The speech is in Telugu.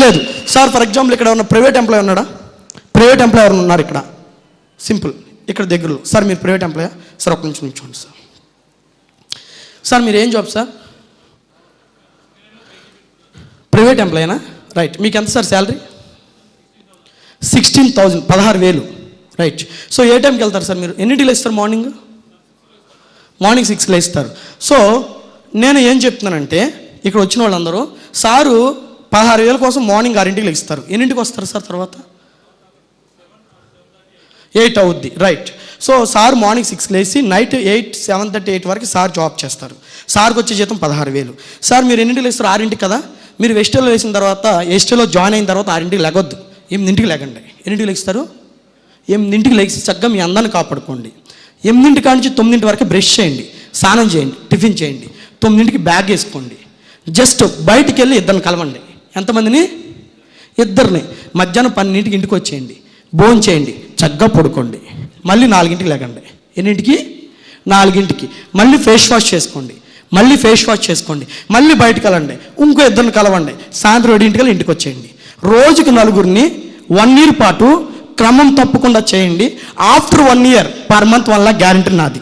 లేదు సార్. ఫర్ ఎగ్జాంపుల్ ఇక్కడ ఉన్న ప్రైవేట్ ఎంప్లాయీ ఉన్నాడా? ప్రైవేట్ ఎంప్లాయీ ఎవరు ఉన్నారు ఇక్కడ? సింపుల్, ఇక్కడ దగ్గరలో. సార్ మీరు ప్రైవేట్ ఎంప్లాయా? సార్ ఒక్క నిమిషం నిల్చోండి సార్. సార్ మీరు ఏం జాబ్ సార్? ప్రైవేట్ ఎంప్లాయీనా? రైట్. మీకు ఎంత సార్ శాలరీ? 16,000, 16,000. రైట్. సో ఏ టైంకి వెళ్తారు సార్ మీరు? ఎన్నింటికి లేస్తారు? మార్నింగ్ 6కి లేస్తారు. సో నేను ఏం చెప్తున్నానంటే ఇక్కడ వచ్చిన వాళ్ళందరూ సారు 16,000 కోసం మార్నింగ్ 6ంటికి లేస్తారు. ఎన్నింటికి వస్తారు సార్? తర్వాత 8 అవుద్ది. రైట్. సో సార్ మార్నింగ్ 6కి లేచి నైట్ 7:30, 8 వరకు సార్ జాబ్ చేస్తారు. సార్కి వచ్చే జీతం 16,000. సార్ మీరు ఎన్నింటికి లేస్తారు? 6ంటికి కదా. మీరు ఎస్టీలో వేసిన తర్వాత, ఎస్టీలో జాయిన్ అయిన తర్వాత 6ంటికి లేగొద్దు. 8ంటికి లేకండి. ఎన్నింటికి లేస్తారు? 8ంటికి లేచి చక్కగా మీ అందాన్ని కాపాడుకోండి. 8 కాడి నుంచి 9 వరకు బ్రష్ చేయండి, స్నానం చేయండి, టిఫిన్ చేయండి. 9కి బ్యాగ్ వేసుకోండి. జస్ట్ బయటికి వెళ్ళి ఇద్దరిని కలవండి. ఎంతమందిని? ఇద్దరిని. మధ్యాహ్నం 12కి ఇంటికి వచ్చేయండి, భోజనం చేయండి, చక్కగా పడుకోండి. మళ్ళీ 4ంటికి లేకండి. ఎన్నింటికి? 4ంటికి. మళ్ళీ ఫేస్ వాష్ చేసుకోండి, మళ్ళీ ఫేస్ వాష్ చేసుకోండి, మళ్ళీ బయటకు వెళ్ళండి, ఇంకో ఇద్దరిని కలవండి. సాయంత్రం 7ంటికి ఇంటికి వచ్చేయండి. రోజుకి 4 1 year పాటు క్రమం తప్పకుండా చేయండి. After 1 year per month 1 lakh guarantee నాది.